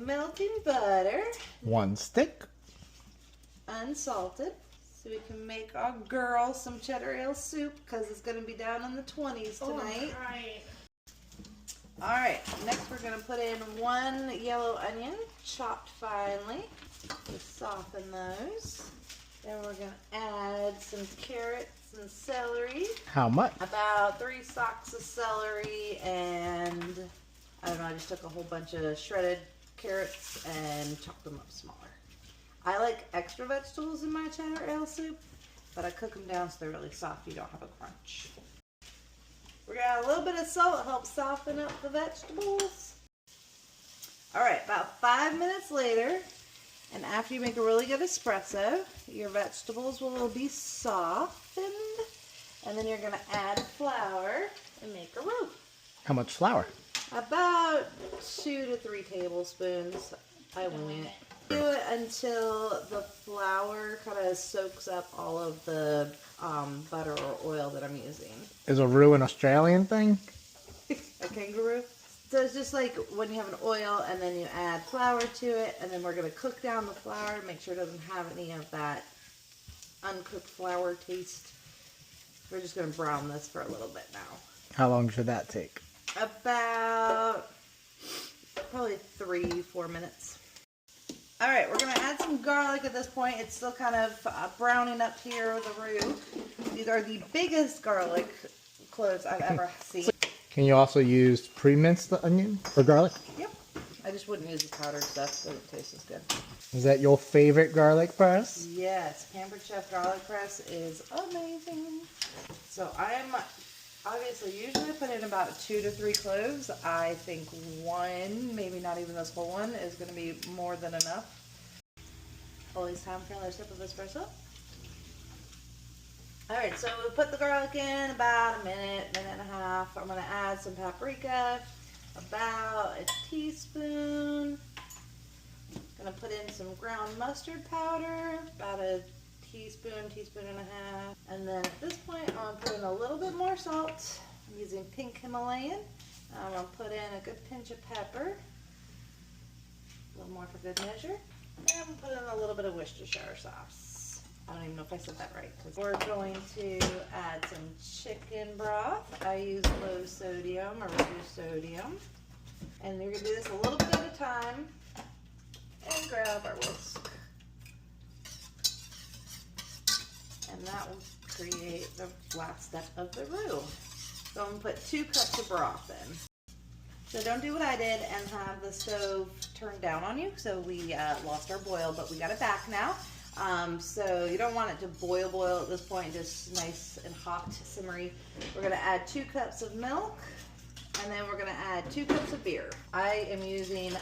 milk and butter. 1 stick. Unsalted. So we can make our girl some cheddar ale soup because it's going to be down in the 20s tonight. Oh, right. Alright, next we're going to put in 1 yellow onion, chopped finely, to soften those. Then we're going to add some carrots and celery. How much? About 3 stalks of celery, and I don't know, I just took a whole bunch of shredded carrots and chopped them up smaller. I like extra vegetables in my cheddar ale soup, but I cook them down so they're really soft, you don't have a crunch. We're going to add a little bit of salt, help soften up the vegetables. Alright, about 5 minutes later, and after you make a really good espresso, your vegetables will be softened, and then you're going to add flour and make a roux. How much flour? About 2 to 3 tablespoons. I wing it. Do it until the flour kind of soaks up all of the butter or oil that I'm using. Is a roux an Australian thing? A kangaroo? So it's just like when you have an oil and then you add flour to it, and then we're going to cook down the flour to make sure it doesn't have any of that uncooked flour taste. We're just going to brown this for a little bit now. How long should that take? About probably 3-4 minutes. Alright, we're going to add some garlic at this point. It's still kind of browning up here with the roux. These are the biggest garlic cloves I've ever seen. Can you also use pre-minced onion or garlic? Yep. I just wouldn't use the powdered stuff because it tastes as good. Is that your favorite garlic press? Yes, Pampered Chef garlic press is amazing. So I'm obviously usually put in about 2 to 3 cloves. I think 1, maybe not even this whole one, is going to be more than enough. Always time for another sip of espresso. Alright, so we put the garlic in about a minute, minute and a half. I'm going to add some paprika, about a teaspoon. Going to put in some ground mustard powder, about a teaspoon, teaspoon and a half. And then at this point, I'm going to put in a little bit more salt. I'm using pink Himalayan. I'm going to put in a good pinch of pepper. A little more for good measure. And I'm going to put in a little bit of Worcestershire sauce. I don't even know if I said that right. We're going to add some chicken broth. I use low sodium or reduced sodium. And you're going to do this a little bit at a time. And grab our whisk. And that will create the last step of the roux. So I'm going to put 2 cups of broth in. So don't do what I did and have the stove turned down on you. So we lost our boil, but we got it back now. So you don't want it to boil at this point, just nice and hot, simmery. We're going to add 2 cups of milk, and then we're going to add 2 cups of beer. I am using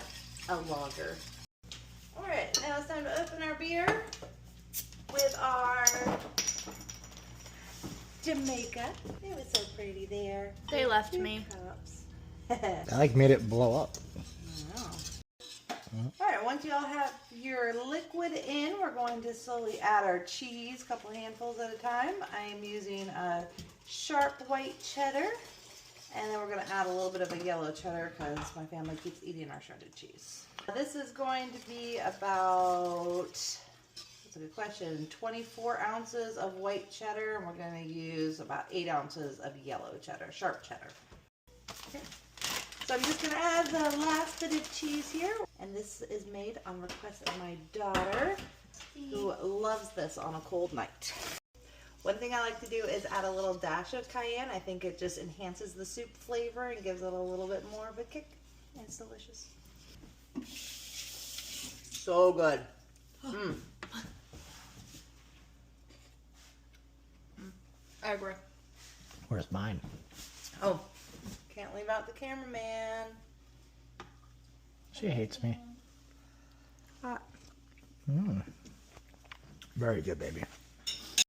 a lager. Alright, now it's time to open our beer with our Jamaica. It was so pretty there. They left me. Cups. I like made it blow up. Alright, once you all have your liquid in, we're going to slowly add our cheese, a couple handfuls at a time. I am using a sharp white cheddar, and then we're going to add a little bit of a yellow cheddar because my family keeps eating our shredded cheese. This is going to be about, that's a good question, 24 ounces of white cheddar, and we're going to use about 8 ounces of yellow cheddar, sharp cheddar. Okay. So I'm just going to add the last bit of cheese here. And this is made on request of my daughter, who loves this on a cold night. One thing I like to do is add a little dash of cayenne. I think it just enhances the soup flavor and gives it a little bit more of a kick. And it's delicious. So good. I agree. Where's mine? Oh, can't leave out the cameraman. She hates me. Hot. Very good, baby.